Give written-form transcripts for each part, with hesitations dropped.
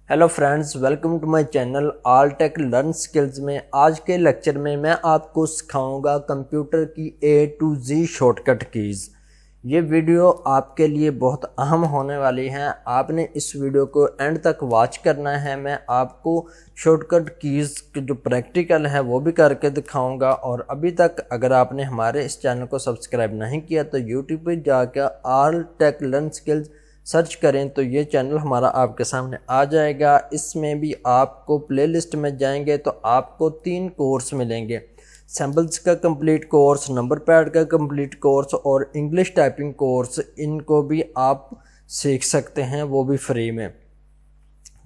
Hello friends, welcome to my channel all tech learn skills में। आज के lecture में मैं आपको सिखाऊंगा कंप्यूटर की ए टू जी शॉर्टकट कीज़। ये वीडियो आपके लिए बहुत अहम होने वाली है। आपने इस वीडियो को एंड तक वॉच करना है। मैं आपको शॉर्टकट कीज़ जो प्रैक्टिकल है वो भी करके दिखाऊंगा। और अभी तक अगर आपने हमारे इस चैनल को सब्सक्राइब नहीं किया तो यूट्यूब पर जाकर all tech learn skills search करें तो ये चैनल हमारा आपके सामने आ जाएगा। इसमें भी आपको प्लेलिस्ट में जाएंगे तो आपको 3 कोर्स मिलेंगे। सैम्पल्स का कंप्लीट कोर्स, नंबर पैड का कंप्लीट कोर्स और इंग्लिश टाइपिंग कोर्स। इनको भी आप सीख सकते हैं, वो भी फ्री में।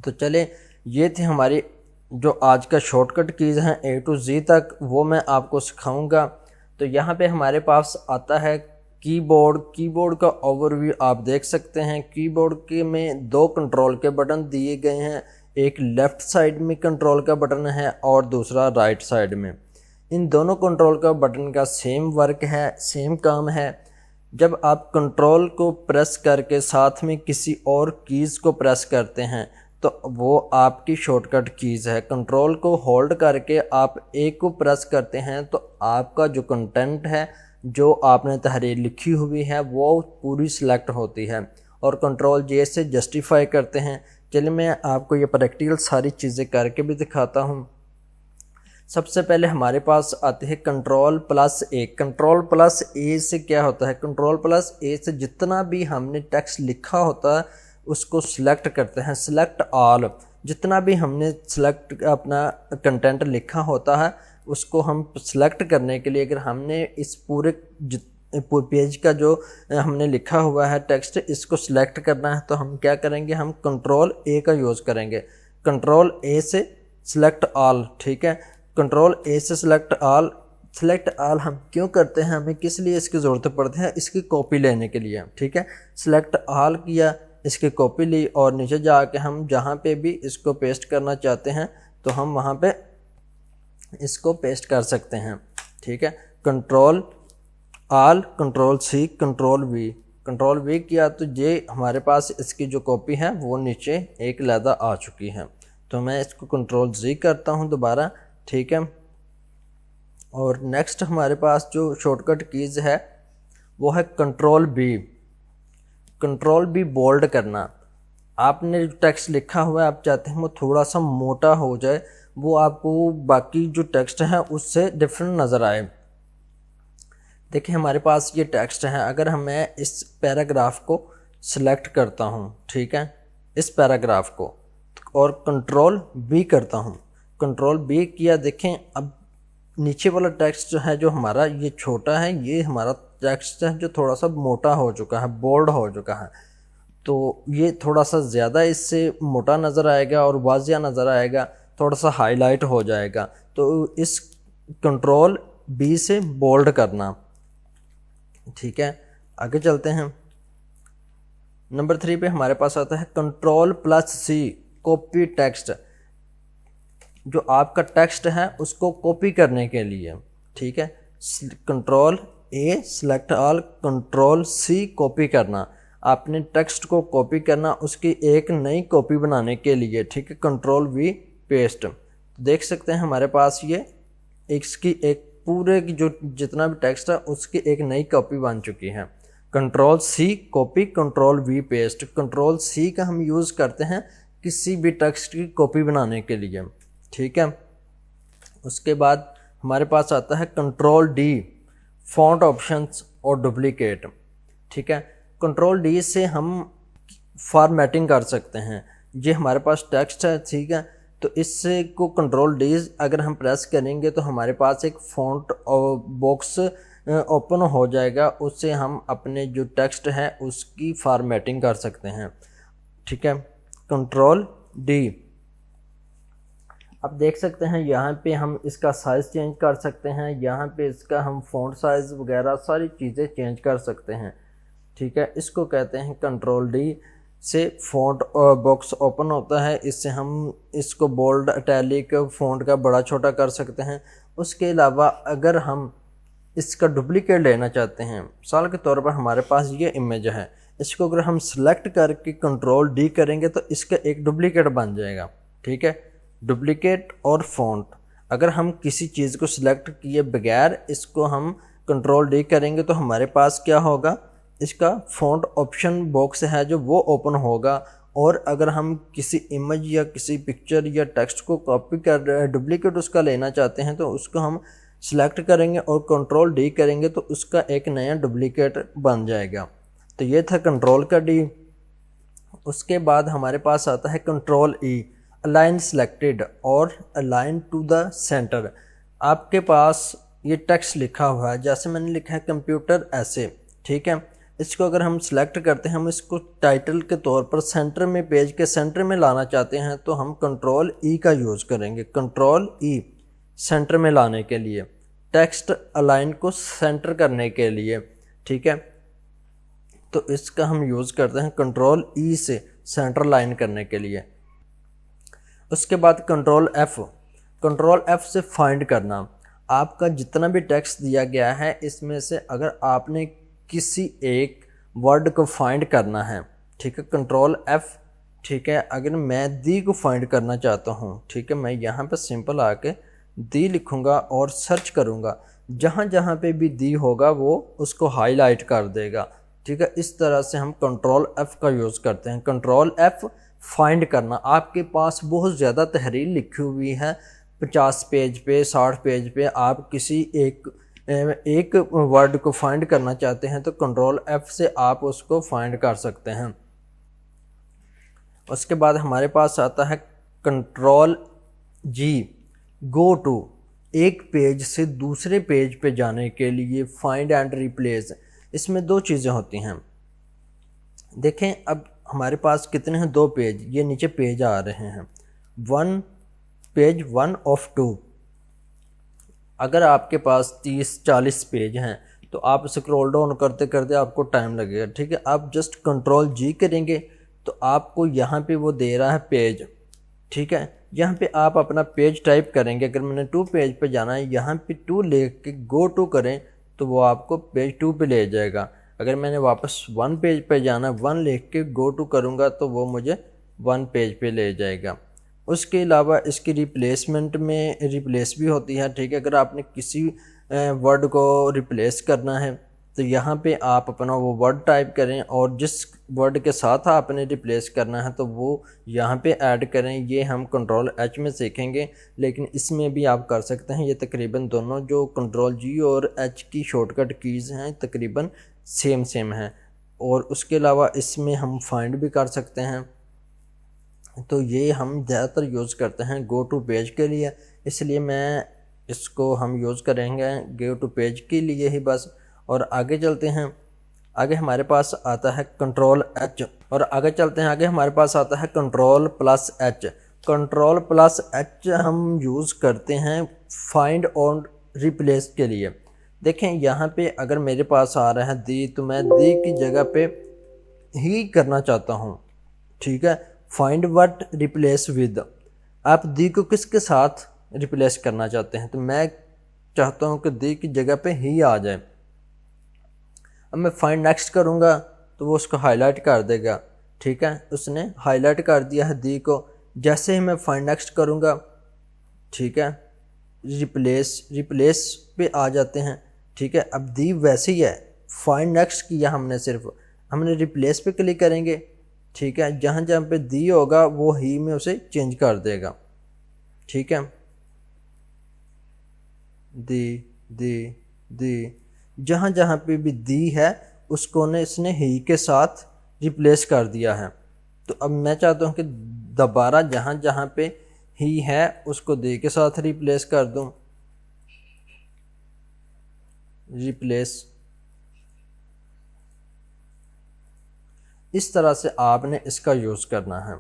तो चले, ये थे हमारी जो आज का शॉर्टकट कीज़ हैं ए टू जी तक, वो मैं आपको सिखाऊंगा। तो यहाँ पे हमारे पास आता है कीबोर्ड का ओवरव्यू आप देख सकते हैं। कीबोर्ड के में 2 कंट्रोल के बटन दिए गए हैं। एक लेफ़्ट साइड में कंट्रोल का बटन है और दूसरा राइट साइड में। इन दोनों कंट्रोल का बटन का सेम वर्क है, सेम काम है। जब आप कंट्रोल को प्रेस करके साथ में किसी और कीज़ को प्रेस करते हैं तो वो आपकी शॉर्टकट कीज़ है। कंट्रोल को होल्ड करके आप एक को प्रेस करते हैं तो आपका जो कंटेंट है, जो आपने तहरीर लिखी हुई है, वो पूरी सिलेक्ट होती है। और कंट्रोल जे से जस्टिफाई करते हैं। चलिए मैं आपको ये प्रैक्टिकल सारी चीज़ें करके भी दिखाता हूँ। सबसे पहले हमारे पास आते हैं कंट्रोल प्लस ए। कंट्रोल प्लस ए से क्या होता है? कंट्रोल प्लस ए से जितना भी हमने टेक्स्ट लिखा होता है उसको सिलेक्ट करते हैं। सिलेक्ट ऑल, जितना भी हमने सिलेक्ट अपना कंटेंट लिखा होता है उसको हम सिलेक्ट करने के लिए, अगर हमने इस पूरे पेज का जो हमने लिखा हुआ है टेक्स्ट, इसको सिलेक्ट करना है तो हम क्या करेंगे? हम कंट्रोल ए का यूज़ करेंगे। कंट्रोल ए से सिलेक्ट ऑल, ठीक है। कंट्रोल ए से सिलेक्ट ऑल। सिलेक्ट ऑल हम क्यों करते हैं, हमें किस लिए इसकी ज़रूरत पड़ती है? इसकी कॉपी लेने के लिए, ठीक है। सिलेक्ट ऑल किया, इसकी कॉपी ली और नीचे जाके हम जहाँ पे भी इसको पेस्ट करना चाहते हैं तो हम वहाँ पे इसको पेस्ट कर सकते हैं, ठीक है। Control all, control C, control V किया तो ये हमारे पास इसकी जो कॉपी है वो नीचे एक लैदा आ चुकी है। तो मैं इसको कंट्रोल जी करता हूँ दोबारा, ठीक है। और नेक्स्ट हमारे पास जो शॉर्टकट कीज़ है वो है control B. Control B bold करना। आपने जो टेक्स्ट लिखा हुआ है आप चाहते हैं वो थोड़ा सा मोटा हो जाए, वो आपको बाकी जो टेक्स्ट है उससे डिफरेंट नज़र आए। देखिए हमारे पास ये टेक्स्ट है, अगर मैं इस पैराग्राफ को सिलेक्ट करता हूँ, ठीक है, इस पैराग्राफ को, और कंट्रोल बी करता हूँ, कंट्रोल बी किया, देखें अब नीचे वाला टेक्स्ट जो है, जो हमारा ये छोटा है, ये हमारा टेक्स्ट है जो थोड़ा सा मोटा हो चुका है, बोल्ड हो चुका है। तो ये थोड़ा सा ज़्यादा इससे मोटा नज़र आएगा और वाज़िया नज़र आएगा, थोड़ा सा हाईलाइट हो जाएगा। तो इस कंट्रोल बी से बोल्ड करना, ठीक है। आगे चलते हैं। नंबर 3 पे हमारे पास आता है कंट्रोल प्लस सी, कॉपी टेक्स्ट। जो आपका टेक्स्ट है उसको कॉपी करने के लिए, ठीक है। Control A select all, control C copy करना। आपने टेक्स्ट को कॉपी करना उसकी एक नई कॉपी बनाने के लिए, ठीक है। Control V paste. देख सकते हैं हमारे पास ये इसकी एक पूरे की जो जितना भी टेक्स्ट है उसकी एक नई कॉपी बन चुकी है। Control C copy, control V paste. Control C का हम यूज़ करते हैं किसी भी टेक्स्ट की कॉपी बनाने के लिए, ठीक है। उसके बाद हमारे पास आता है कंट्रोल डी, फॉन्ट ऑप्शंस और डुप्लीकेट, ठीक है। कंट्रोल डी से हम फॉर्मेटिंग कर सकते हैं। ये हमारे पास टेक्स्ट है, ठीक है, तो इससे को कंट्रोल डी अगर हम प्रेस करेंगे तो हमारे पास एक फॉन्ट बॉक्स ओपन हो जाएगा। उससे हम अपने जो टेक्स्ट है उसकी फॉर्मेटिंग कर सकते हैं, ठीक है। Control D. अब देख सकते हैं यहाँ पे हम इसका साइज़ चेंज कर सकते हैं, यहाँ पे इसका हम फ़ॉन्ट साइज़ वगैरह सारी चीज़ें चेंज कर सकते हैं, ठीक है। इसको कहते हैं कंट्रोल डी से फ़ॉन्ट बॉक्स ओपन होता है। इससे हम इसको बोल्ड, इटैलिक, फ़ॉन्ट का बड़ा छोटा कर सकते हैं। उसके अलावा अगर हम इसका डुप्लीकेट लेना चाहते हैं, मिसाल के तौर पर हमारे पास ये इमेज है, इसको अगर हम सिलेक्ट करके कंट्रोल डी करेंगे तो इसका एक डुप्लीकेट बन जाएगा। ठीक है, डुप्लीकेट और फ़ॉन्ट, अगर हम किसी चीज़ को सिलेक्ट किए बगैर इसको हम कंट्रोल डी करेंगे तो हमारे पास क्या होगा, इसका फ़ॉन्ट ऑप्शन बॉक्स है जो वो ओपन होगा। और अगर हम किसी इमेज या किसी पिक्चर या टेक्स्ट को कॉपी कर डुप्लीकेट उसका लेना चाहते हैं तो उसको हम सिलेक्ट करेंगे और कंट्रोल डी करेंगे तो उसका एक नया डुप्लीकेट बन जाएगा। तो ये था कंट्रोल का डी। उसके बाद हमारे पास आता है कंट्रोल ई, अलाइन सिलेक्टेड और अलाइन टू द सेंटर। आपके पास ये टेक्स्ट लिखा हुआ है, जैसे मैंने लिखा है कंप्यूटर ऐसे। ठीक है, इसको अगर हम सिलेक्ट करते हैं, हम इसको टाइटल के तौर पर सेंटर में, पेज के सेंटर में लाना चाहते हैं तो हम कंट्रोल ई का यूज़ करेंगे। कंट्रोल ई सेंटर में लाने के लिए, टेक्स्ट अलाइन को सेंटर करने के लिए। ठीक है, तो इसका हम यूज़ करते हैं कंट्रोल ई से सेंटर लाइन करने के लिए। उसके बाद कंट्रोल एफ़ से फाइंड करना। आपका जितना भी टेक्स्ट दिया गया है इसमें से अगर आपने किसी एक वर्ड को फाइंड करना है, ठीक है, कंट्रोल एफ़। ठीक है, अगर मैं दी को फाइंड करना चाहता हूँ, ठीक है, मैं यहाँ पे सिंपल आके दी लिखूँगा और सर्च करूँगा, जहाँ जहाँ पे भी दी होगा वो उसको हाईलाइट कर देगा। ठीक है, इस तरह से हम कंट्रोल एफ़ का यूज़ करते हैं। कंट्रोल एफ़ फाइंड करना। आपके पास बहुत ज़्यादा तहरीर लिखी हुई है, 50 पेज पे, 60 पेज पे, आप किसी एक वर्ड को फाइंड करना चाहते हैं तो कंट्रोल एफ़ से आप उसको फाइंड कर सकते हैं। उसके बाद हमारे पास आता है कंट्रोल जी, गो टू, एक पेज से दूसरे पेज पे जाने के लिए फाइंड एंड रिप्लेस। इसमें दो चीज़ें होती हैं। देखें, अब हमारे पास कितने हैं, 2 पेज, ये नीचे पेज आ रहे हैं, पेज 1 ऑफ 2। अगर आपके पास 30-40 पेज हैं तो आप स्क्रॉल डाउन करते करते आपको टाइम लगेगा। ठीक है, आप जस्ट कंट्रोल जी करेंगे तो आपको यहाँ पे वो दे रहा है पेज। ठीक है, यहाँ पे आप अपना पेज टाइप करेंगे। अगर मैंने 2 पेज पे जाना है, यहाँ पे 2 लेके गो टू करें तो वो आपको पेज 2 पे ले जाएगा। अगर मैंने वापस 1 पेज पे जाना, 1 लिख के गो टू करूँगा तो वो मुझे 1 पेज पे ले जाएगा। उसके अलावा इसकी रिप्लेसमेंट में रिप्लेस भी होती है। ठीक है, अगर आपने किसी वर्ड को रिप्लेस करना है तो यहाँ पे आप अपना वो वर्ड टाइप करें और जिस वर्ड के साथ आपने रिप्लेस करना है तो वो यहाँ पे ऐड करें। ये हम कंट्रोल एच में सीखेंगे, लेकिन इसमें भी आप कर सकते हैं। ये तकरीबन दोनों जो कंट्रोल जी और एच की शॉर्टकट कीज़ हैं तकरीबन सेम हैं। और उसके अलावा इसमें हम फाइंड भी कर सकते हैं। तो ये हम ज़्यादातर यूज़ करते हैं गो टू पेज के लिए, इसलिए मैं इसको हम यूज़ करेंगे गो टू पेज के लिए ही बस। और आगे चलते हैं, आगे हमारे पास आता है कंट्रोल एच। और आगे चलते हैं, आगे हमारे पास आता है control plus H. Control plus H हम यूज़ करते हैं फाइंड और रिप्लेस के लिए। देखें, यहाँ पे अगर मेरे पास आ रहा है दी, तो मैं दी की जगह पे ही करना चाहता हूँ। ठीक है, फाइंड व्हाट रिप्लेस विद। आप दी को किसके साथ रिप्लेस करना चाहते हैं, तो मैं चाहता हूँ कि दी की जगह पे ही आ जाए। अब मैं फाइंड नेक्स्ट करूँगा तो वो उसको हाईलाइट कर देगा। ठीक है, उसने हाईलाइट कर दिया है दी को। जैसे ही मैं फाइंड नेक्स्ट करूँगा, ठीक है, रिप्लेस पे आ जाते हैं। ठीक है, अब दी वैसे ही है, फाइंड नेक्स्ट किया हमने, सिर्फ हमने रिप्लेस पे क्लिक करेंगे। ठीक है, जहाँ जहाँ पे दी होगा वो ही में उसे चेंज कर देगा। ठीक है, दी जहाँ जहाँ पे भी दी है उसको ने इसने ही के साथ रिप्लेस कर दिया है। तो अब मैं चाहता हूँ कि दोबारा जहाँ जहाँ पे ही है उसको दी के साथ रिप्लेस कर दूँ। रिप्लेस, इस तरह से आपने इसका यूज़ करना है।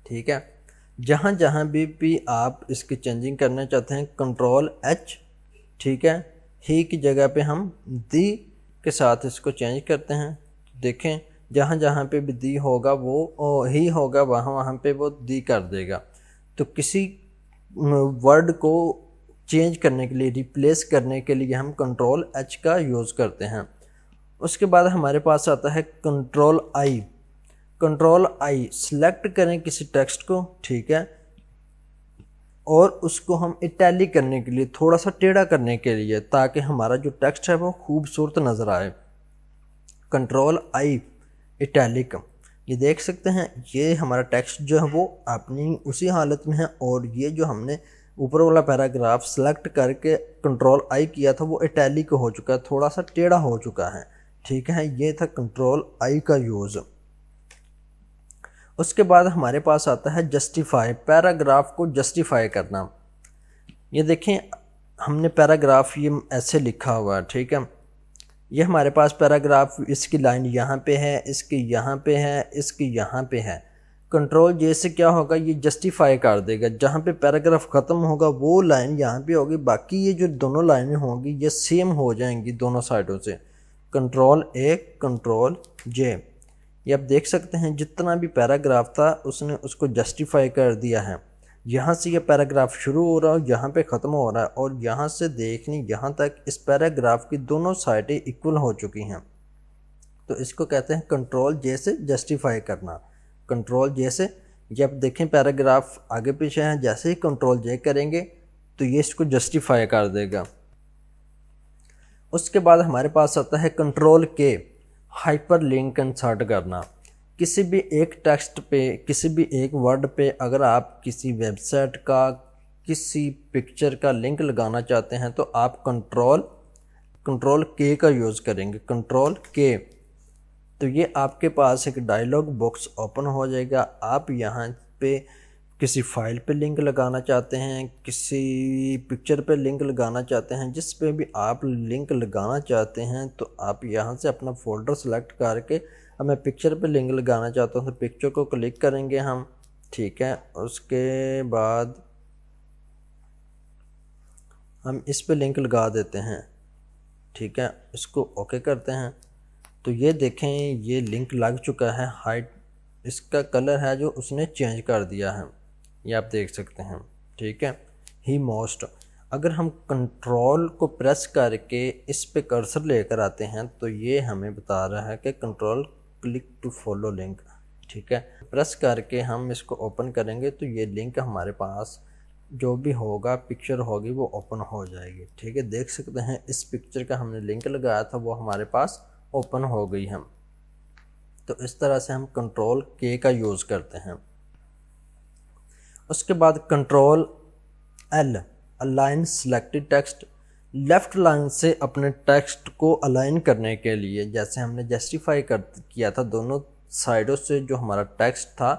ठीक है, जहाँ जहाँ भी आप इसकी चेंजिंग करना चाहते हैं कंट्रोल एच। ठीक है, ही की जगह पे हम दी के साथ इसको चेंज करते हैं। देखें, जहाँ जहाँ पे भी दी होगा वो ही होगा, वहाँ पे वो दी कर देगा। तो किसी वर्ड को चेंज करने के लिए, रिप्लेस करने के लिए हम कंट्रोल एच का यूज़ करते हैं। उसके बाद हमारे पास आता है control I. Control I select करें किसी टेक्स्ट को, ठीक है, और उसको हम इटैलिक करने के लिए, थोड़ा सा टेढ़ा करने के लिए, ताकि हमारा जो टेक्स्ट है वो खूबसूरत नज़र आए। कंट्रोल आई इटैलिक, ये देख सकते हैं ये हमारा टेक्स्ट जो है वो अपनी उसी हालत में है, और ये जो हमने ऊपर वाला पैराग्राफ सेलेक्ट करके कंट्रोल आई किया था वो इटैलिक हो चुका है, थोड़ा सा टेढ़ा हो चुका है, ठीक है। ये था कंट्रोल आई का यूज़। उसके बाद हमारे पास आता है जस्टिफाई, पैराग्राफ को जस्टिफाई करना। ये देखें हमने पैराग्राफ ये ऐसे लिखा हुआ है, ठीक है, ये हमारे पास पैराग्राफ, इसकी लाइन यहाँ पे है, इसकी यहाँ पे है, इसकी यहाँ पे है। कंट्रोल जे से क्या होगा, ये जस्टिफाई कर देगा, जहाँ पे पैराग्राफ ख़त्म होगा वो लाइन यहाँ पे होगी, बाकी ये जो दोनों लाइनें होंगी ये सेम हो जाएंगी दोनों साइडों से। कंट्रोल ए कंट्रोल जे, ये आप देख सकते हैं जितना भी पैराग्राफ था उसने उसको जस्टिफाई कर दिया है। यहाँ से ये पैराग्राफ शुरू हो रहा है, यहाँ पे ख़त्म हो रहा है, और यहाँ से देखनी यहाँ तक इस पैराग्राफ की दोनों साइडें इक्वल हो चुकी हैं। तो इसको कहते हैं कंट्रोल जे से जस्टिफाई करना। कंट्रोल जे से, ये आप देखें पैराग्राफ आगे पीछे हैं, जैसे ही कंट्रोल जे करेंगे तो ये इसको जस्टिफाई कर देगा। उसके बाद हमारे पास आता है कंट्रोल के, हाइपर लिंक इंसर्ट करना। किसी भी एक टेक्स्ट पे, किसी भी एक वर्ड पे अगर आप किसी वेबसाइट का, किसी पिक्चर का लिंक लगाना चाहते हैं तो आप कंट्रोल के का यूज़ करेंगे, कंट्रोल के। तो ये आपके पास एक डायलॉग बॉक्स ओपन हो जाएगा। आप यहाँ पे किसी फाइल पे लिंक लगाना चाहते हैं, किसी पिक्चर पे लिंक लगाना चाहते हैं, जिस पे भी आप लिंक लगाना चाहते हैं तो आप यहाँ से अपना फ़ोल्डर सेलेक्ट करके, अब मैं पिक्चर पे लिंक लगाना चाहता हूँ तो पिक्चर को क्लिक करेंगे हम, ठीक है। उसके बाद हम इस पे लिंक लगा देते हैं, ठीक है, इसको ओके करते हैं। तो ये देखें ये लिंक लग चुका है, हाइट इसका कलर है जो उसने चेंज कर दिया है, ये आप देख सकते हैं, ठीक है। ही मोस्ट, अगर हम कंट्रोल को प्रेस करके इस पे कर्सर लेकर आते हैं तो ये हमें बता रहा है कि control click to follow link, ठीक है। प्रेस करके हम इसको ओपन करेंगे तो ये लिंक हमारे पास जो भी होगा, पिक्चर होगी, वो ओपन हो जाएगी, ठीक है। देख सकते हैं इस पिक्चर का हमने लिंक लगाया था वो हमारे पास ओपन हो गई है। तो इस तरह से हम कंट्रोल के का यूज़ करते हैं। उसके बाद control L, align selected text, left line से अपने टेक्स्ट को अलाइन करने के लिए, जैसे हमने जस्टिफाई किया था दोनों साइडों से जो हमारा टेक्स्ट था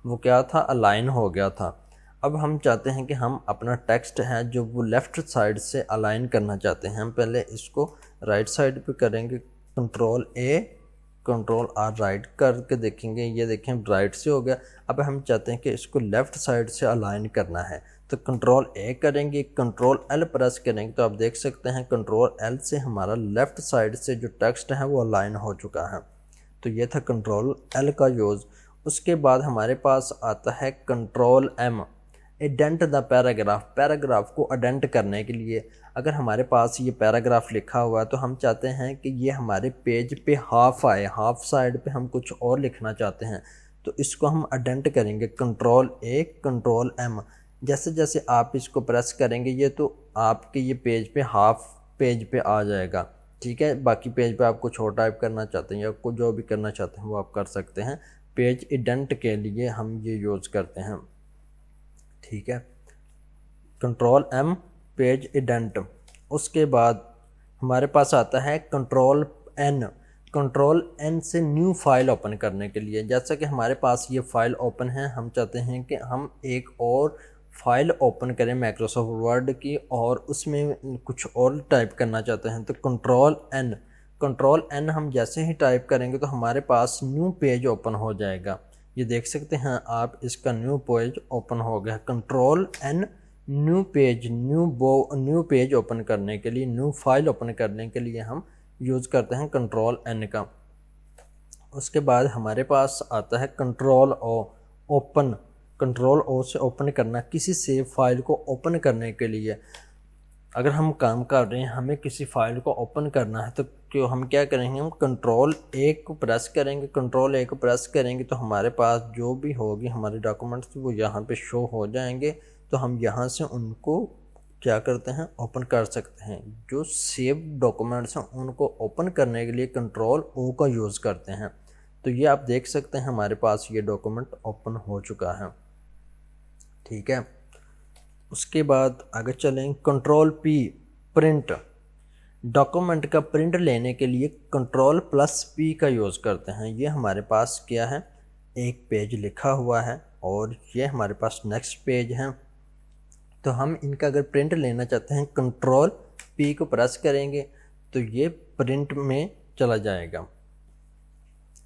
वो क्या था, अलाइन हो गया था। अब हम चाहते हैं कि हम अपना टेक्स्ट है जो वो लेफ़्ट साइड से अलाइन करना चाहते हैं। हम पहले इसको राइट साइड पे करेंगे, control A control R right करके देखेंगे, ये देखें राइट से हो गया। अब हम चाहते हैं कि इसको लेफ़्ट साइड से अलाइन करना है तो कंट्रोल ए करेंगे, कंट्रोल एल प्रेस करेंगे तो आप देख सकते हैं कंट्रोल एल से हमारा लेफ़्ट साइड से जो टेक्स्ट है वो अलाइन हो चुका है। तो ये था कंट्रोल एल का यूज़। उसके बाद हमारे पास आता है control M, indent the paragraph, paragraph को अडेंट करने के लिए। अगर हमारे पास ये पैराग्राफ लिखा हुआ है तो हम चाहते हैं कि ये हमारे पेज पे हाफ आए, हाफ साइड पे हम कुछ और लिखना चाहते हैं तो इसको हम अडेंट करेंगे, कंट्रोल ए कंट्रोल एम। जैसे जैसे आप इसको प्रेस करेंगे ये तो आपके ये पेज पे हाफ पेज पे आ जाएगा, ठीक है। बाकी पेज पे आप कुछ और टाइप करना चाहते हैं या कुछ जो भी करना चाहते हैं वो आप कर सकते हैं। पेज एडेंट के लिए हम ये यूज़ करते हैं, ठीक है, कंट्रोल एम पेज एडेंट। उसके बाद हमारे पास आता है कंट्रोल एन, कंट्रोल एन से न्यू फाइल ओपन करने के लिए। जैसा कि हमारे पास ये फ़ाइल ओपन है, हम चाहते हैं कि हम एक और फाइल ओपन करें माइक्रोसॉफ्ट वर्ड की और उसमें कुछ और टाइप करना चाहते हैं तो कंट्रोल एन हम जैसे ही टाइप करेंगे तो हमारे पास न्यू पेज ओपन हो जाएगा। ये देख सकते हैं आप, इसका न्यू पेज ओपन हो गया। Control N new page open करने के लिए, न्यू फाइल ओपन करने के लिए हम यूज़ करते हैं कंट्रोल एन का। उसके बाद हमारे पास आता है control O, open, control O से ओपन करना, किसी सेव फाइल को ओपन करने के लिए। अगर हम काम कर रहे हैं, हमें किसी फाइल को ओपन करना है तो कि हम क्या करेंगे, हम कंट्रोल ए को प्रेस करेंगे। कंट्रोल ए को प्रेस करेंगे तो हमारे पास जो भी होगी हमारे डॉक्यूमेंट्स वो यहाँ पे शो हो जाएंगे। तो हम यहाँ से उनको क्या करते हैं, ओपन कर सकते हैं। जो सेव डॉक्यूमेंट्स हैं उनको ओपन करने के लिए कंट्रोल ओ का यूज़ करते हैं। तो ये आप देख सकते हैं हमारे पास ये डॉक्यूमेंट ओपन हो चुका है। ठीक है, उसके बाद आगे चलें। कंट्रोल पी प्रिंट, डॉक्यूमेंट का प्रिंट लेने के लिए कंट्रोल प्लस पी का यूज़ करते हैं। ये हमारे पास क्या है, एक पेज लिखा हुआ है और ये हमारे पास नेक्स्ट पेज है। तो हम इनका अगर प्रिंट लेना चाहते हैं कंट्रोल पी को प्रेस करेंगे तो ये प्रिंट में चला जाएगा।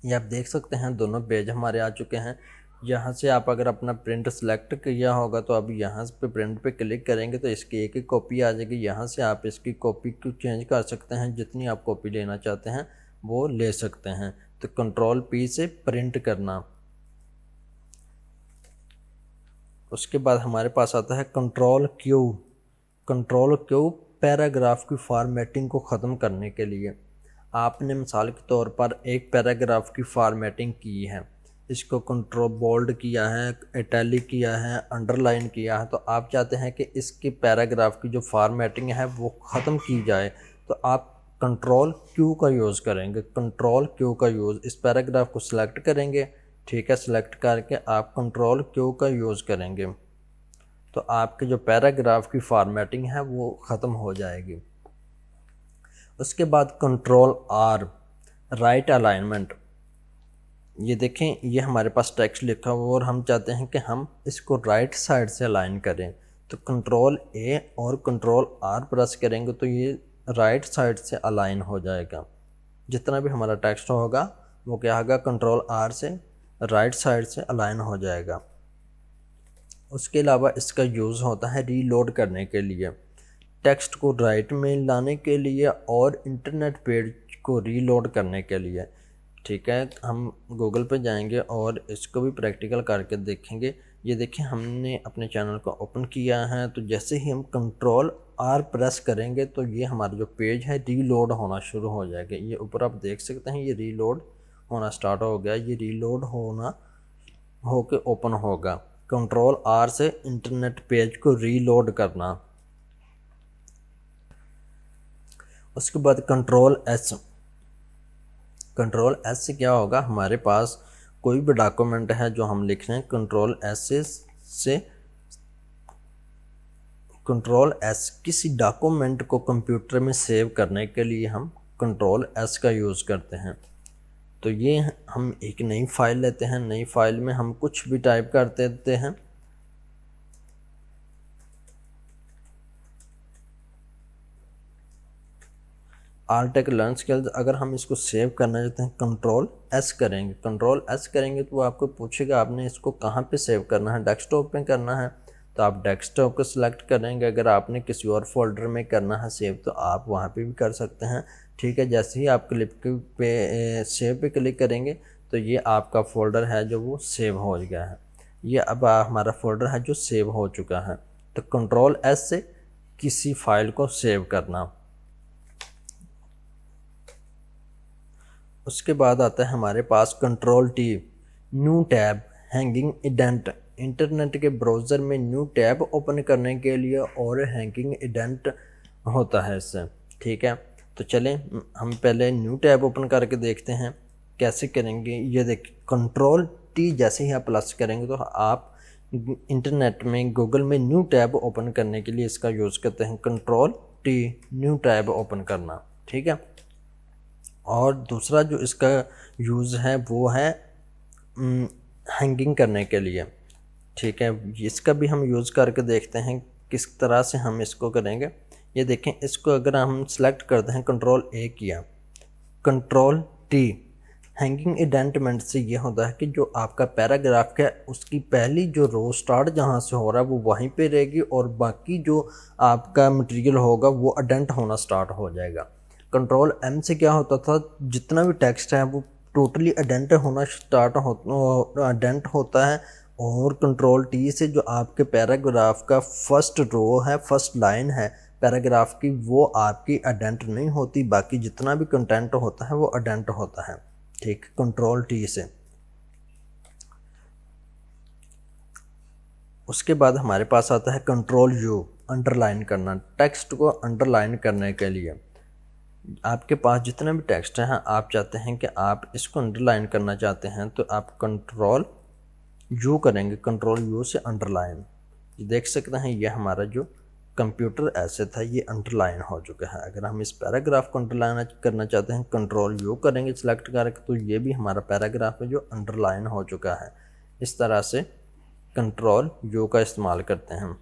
ये आप देख सकते हैं दोनों पेज हमारे आ चुके हैं। यहाँ से आप अगर अपना प्रिंट सेलेक्ट किया होगा तो अब यहाँ पे प्रिंट पे क्लिक करेंगे तो इसकी एक ही कॉपी आ जाएगी। यहाँ से आप इसकी कॉपी को चेंज कर सकते हैं, जितनी आप कॉपी लेना चाहते हैं वो ले सकते हैं। तो कंट्रोल पी से प्रिंट करना। उसके बाद हमारे पास आता है control Q. Control Q paragraph की फॉर्मेटिंग को ख़त्म करने के लिए। आपने मिसाल के तौर पर एक पैराग्राफ की फॉर्मेटिंग की है, इसको कंट्रोल बोल्ड किया है, इटैलिक किया है, अंडरलाइन किया है, तो आप चाहते हैं कि इसकी पैराग्राफ की जो फॉर्मेटिंग है वो ख़त्म की जाए तो आप कंट्रोल क्यू का यूज़ करेंगे। कंट्रोल क्यू का यूज़, इस पैराग्राफ को सिलेक्ट करेंगे, ठीक है, सिलेक्ट करके आप कंट्रोल क्यू का यूज़ करेंगे तो आपके जो पैराग्राफ की फॉर्मेटिंग है वो ख़त्म हो जाएगी। उसके बाद कंट्रोल आर राइट अलाइनमेंट। ये देखें, ये हमारे पास टेक्स्ट लिखा हुआ और हम चाहते हैं कि हम इसको राइट साइड से अलाइन करें। तो कंट्रोल ए और कंट्रोल आर प्रेस करेंगे तो ये राइट साइड से अलाइन हो जाएगा। जितना भी हमारा टेक्स्ट होगा वो क्या होगा, कंट्रोल आर से राइट साइड से अलाइन हो जाएगा। उसके अलावा इसका यूज़ होता है रीलोड करने के लिए, टेक्स्ट को राइट में लाने के लिए और इंटरनेट पेज को रीलोड करने के लिए। ठीक है, हम गूगल पे जाएंगे और इसको भी प्रैक्टिकल करके देखेंगे। ये देखें, हमने अपने चैनल को ओपन किया है तो जैसे ही हम कंट्रोल आर प्रेस करेंगे तो ये हमारा जो पेज है रीलोड होना शुरू हो जाएगा। ये ऊपर आप देख सकते हैं, ये रीलोड होना स्टार्ट हो गया। ये रीलोड होके ओपन होगा। कंट्रोल आर से इंटरनेट पेज को रीलोड करना। उसके बाद कंट्रोल एस। कंट्रोल एस से क्या होगा, हमारे पास कोई भी डॉक्यूमेंट है जो हम लिख रहे हैं, कंट्रोल एस किसी डॉक्यूमेंट को कंप्यूटर में सेव करने के लिए हम कंट्रोल एस का यूज़ करते हैं। तो ये हम एक नई फाइल लेते हैं, नई फाइल में हम कुछ भी टाइप कर देते हैं। आलटेक लर्न स्किल्स, अगर हम इसको सेव करना चाहते हैं कंट्रोल एस करेंगे। कंट्रोल एस करेंगे तो वो आपको पूछेगा आपने इसको कहाँ पे सेव करना है, डेस्कटॉप पे करना है तो आप डेस्कटॉप को सिलेक्ट करेंगे। अगर आपने किसी और फोल्डर में करना है सेव तो आप वहाँ पे भी कर सकते हैं। ठीक है, जैसे ही आप क्लिप पे सेव पे क्लिक करेंगे तो ये आपका फ़ोल्डर है जो वो सेव हो गया है। ये अब हमारा फ़ोल्डर है जो सेव हो चुका है। तो कंट्रोल एस से किसी फाइल को सेव करना। उसके बाद आता है हमारे पास control T new tab hanging indent. Internet के ब्राउज़र में न्यू टैब ओपन करने के लिए और हैंगिंग इंडेंट होता है इससे। ठीक है, तो चलें हम पहले न्यू टैब ओपन करके देखते हैं कैसे करेंगे। ये देखिए, कंट्रोल टी जैसे ही आप प्लस करेंगे तो आप इंटरनेट में गूगल में न्यू टैब ओपन करने के लिए इसका यूज़ करते हैं, control T new tab open करना। ठीक है, और दूसरा जो इसका यूज़ है वो है हैंगिंग करने के लिए। ठीक है, इसका भी हम यूज़ करके देखते हैं किस तरह से हम इसको करेंगे। ये देखें, इसको अगर हम सेलेक्ट करते हैं, कंट्रोल ए किया, कंट्रोल टी हैंगिंग इंडेंटमेंट से ये होता है कि जो आपका पैराग्राफ है उसकी पहली जो रो स्टार्ट जहाँ से हो रहा है वो वहीं पे रहेगी और बाकी जो आपका मटेरियल होगा वो अडेंट होना स्टार्ट हो जाएगा। कंट्रोल एम से क्या होता था, जितना भी टेक्स्ट है वो टोटली अडेंट होना अडेंट होता है। और कंट्रोल टी से जो आपके पैराग्राफ का फर्स्ट रो है, फर्स्ट लाइन है, पैराग्राफ की, वो आपकी अडेंट नहीं होती, बाकी जितना भी कंटेंट होता है वो अडेंट होता है। ठीक, कंट्रोल टी से। उसके बाद हमारे पास आता है कंट्रोल यू, अंडरलाइन करना। टेक्स्ट को अंडरलाइन करने के लिए आपके पास जितने भी टेक्स्ट हैं, आप चाहते हैं कि आप इसको अंडरलाइन करना चाहते हैं, तो आप कंट्रोल यू करेंगे, कंट्रोल यू से अंडरलाइन। देख सकते हैं ये हमारा जो कंप्यूटर ऐसे था ये अंडरलाइन हो चुका है। अगर हम इस पैराग्राफ को अंडरलाइन करना चाहते हैं, कंट्रोल यू करेंगे सिलेक्ट करके, तो ये भी हमारा पैराग्राफ है जो अंडरलाइन हो चुका है। इस तरह से कंट्रोल यू का इस्तेमाल करते हैं।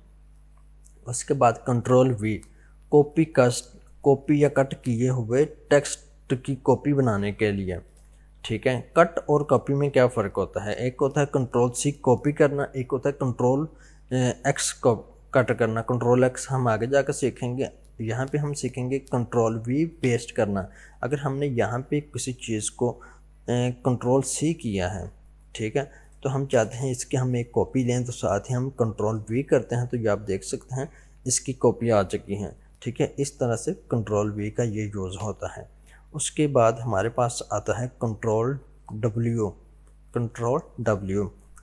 उसके बाद कंट्रोल वी, कॉपी या कट किए हुए टेक्स्ट की कॉपी बनाने के लिए। ठीक है, कट और कॉपी में क्या फ़र्क होता है? एक होता है कंट्रोल सी कॉपी करना, एक होता है कंट्रोल एक्स को कट करना। कंट्रोल एक्स हम आगे जाकर सीखेंगे। यहाँ पे हम सीखेंगे कंट्रोल वी पेस्ट करना। अगर हमने यहाँ पे किसी चीज़ को कंट्रोल सी किया है, ठीक है, तो हम चाहते हैं इसकी हम एक कॉपी लें, तो साथ ही हम कंट्रोल वी करते हैं, तो ये आप देख सकते हैं इसकी कॉपी आ चुकी हैं। ठीक है, इस तरह से कंट्रोल वी का ये यूज़ होता है। उसके बाद हमारे पास आता है कंट्रोल डब्ल्यू,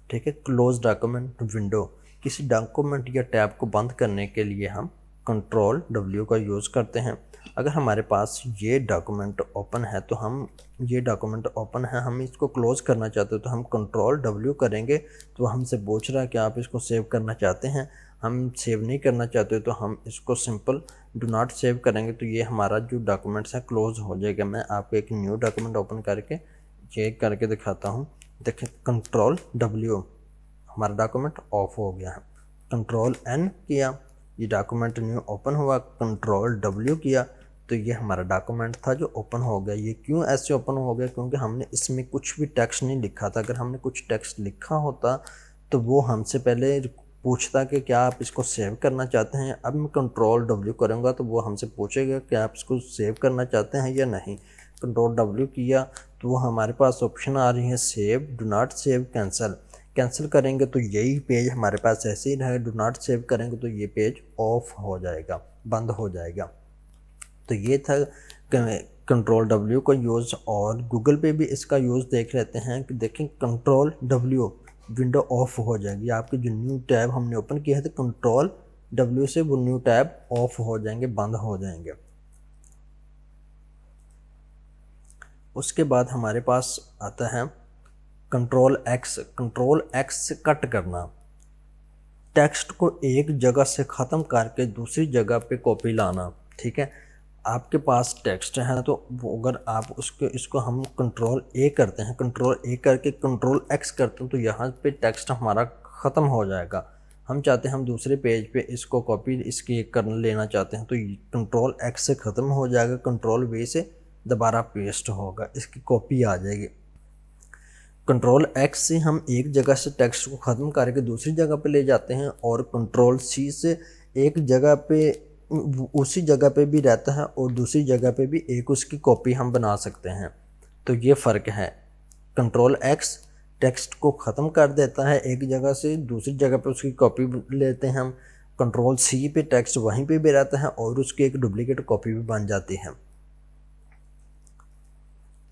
ठीक है, क्लोज डॉक्यूमेंट विंडो। किसी डॉक्यूमेंट या टैब को बंद करने के लिए हम कंट्रोल डब्ल्यू का यूज़ करते हैं। अगर हमारे पास ये डॉक्यूमेंट ओपन है, तो हम ये डॉक्यूमेंट ओपन है, हम इसको क्लोज़ करना चाहते हो तो हम कंट्रोल डब्ल्यू करेंगे, तो हमसे पूछ रहा है कि आप इसको सेव करना चाहते हैं। हम सेव नहीं करना चाहते तो हम इसको सिंपल डू नॉट सेव करेंगे, तो ये हमारा जो डॉक्यूमेंट्स है क्लोज़ हो जाएगा। मैं आपको एक न्यू डॉक्यूमेंट ओपन करके चेक करके दिखाता हूँ। देखें, कंट्रोल डब्ल्यू, हमारा डॉक्यूमेंट ऑफ हो गया है। कंट्रोल एन किया, ये डॉक्यूमेंट न्यू ओपन हुआ। कंट्रोल डब्ल्यू किया तो ये हमारा डॉक्यूमेंट था जो ओपन हो गया। ये क्यों ऐसे ओपन हो गया? क्योंकि हमने इसमें कुछ भी टेक्स्ट नहीं लिखा था। अगर हमने कुछ टेक्स्ट लिखा होता तो वो हमसे पहले पूछता कि क्या आप इसको सेव करना चाहते हैं। अब मैं कंट्रोल डब्ल्यू करूँगा तो वो हमसे पूछेगा कि आप इसको सेव करना चाहते हैं या नहीं। कंट्रोल डब्ल्यू किया तो वो हमारे पास ऑप्शन आ रही है save, do not save, cancel करेंगे तो यही पेज हमारे पास ऐसे ही रहेगा। डू नॉट सेव करेंगे तो ये पेज ऑफ हो जाएगा, बंद हो जाएगा। तो ये था कंट्रोल डब्ल्यू का यूज़। और गूगल पे भी इसका यूज़ देख लेते हैं कि देखें, कंट्रोल डब्ल्यू विंडो ऑफ हो जाएगी। आपके जो न्यू टैब हमने ओपन किया है तो कंट्रोल डब्ल्यू से वो न्यू टैब ऑफ हो जाएंगे, बंद हो जाएंगे। उसके बाद हमारे पास आता है कंट्रोल एक्स से कट करना। टेक्स्ट को एक जगह से ख़त्म करके दूसरी जगह पे कॉपी लाना। ठीक है, आपके पास टेक्स्ट है तो वो अगर आप इसको हम कंट्रोल ए करते हैं, कंट्रोल ए करके कंट्रोल एक्स करते हैं, तो यहाँ पे टेक्स्ट हमारा ख़त्म हो जाएगा। हम चाहते हैं हम दूसरे पेज पे इसको कॉपी इसकी कर लेना चाहते हैं, तो कंट्रोल एक्स से ख़त्म हो जाएगा, कंट्रोल वी से दोबारा पेस्ट होगा, इसकी कॉपी आ जाएगी। कंट्रोल एक्स से हम एक जगह से टेक्स्ट को ख़त्म करके दूसरी जगह पे ले जाते हैं, और कंट्रोल सी से एक जगह पे उसी जगह पे भी रहता है और दूसरी जगह पे भी एक उसकी कॉपी हम बना सकते हैं। तो ये फ़र्क है। कंट्रोल एक्स टेक्स्ट को ख़त्म कर देता है एक जगह से, दूसरी जगह पे उसकी कॉपी लेते हैं हम। कंट्रोल सी पे टेक्स्ट वहीं पे भी रहता है और उसकी एक डुप्लीकेट कॉपी भी बन जाती है।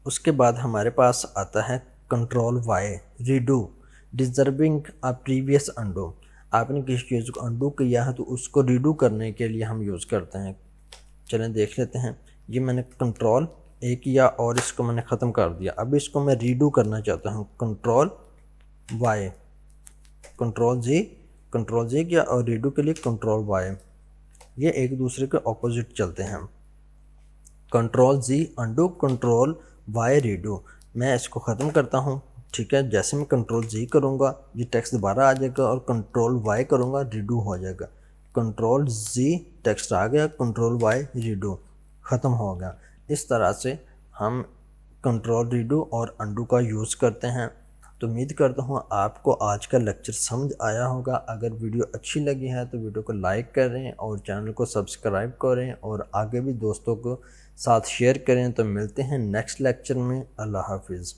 उसके बाद हमारे पास आता है control Y, redo, deserving a previous undo. आपने किसी चीज़ को अंडू किया है तो उसको रीडू करने के लिए हम यूज़ करते हैं। चलें देख लेते हैं। ये मैंने कंट्रोल ए किया और इसको मैंने ख़त्म कर दिया। अब इसको मैं रीडू करना चाहता हूँ। कंट्रोल वाई, कंट्रोल जी किया और रीडू के लिए कंट्रोल वाई। ये एक दूसरे के ऑपोजिट चलते हैं। कंट्रोल जी अंडू, कंट्रोल वाई रीडू। मैं इसको ख़त्म करता हूँ। ठीक है, जैसे मैं कंट्रोल जी करूँगा ये टेक्स्ट दोबारा आ जाएगा और कंट्रोल वाई करूँगा रीडू हो जाएगा। कंट्रोल जी टेक्स्ट आ गया, कंट्रोल वाई रीडू ख़त्म हो गया। इस तरह से हम कंट्रोल रीडू और अंडू का यूज़ करते हैं। तो उम्मीद करता हूँ आपको आज का लेक्चर समझ आया होगा। अगर वीडियो अच्छी लगी है तो वीडियो को लाइक करें और चैनल को सब्सक्राइब करें और आगे भी दोस्तों को साथ शेयर करें। तो मिलते हैं नेक्स्ट लेक्चर में। अल्लाह हाफिज़।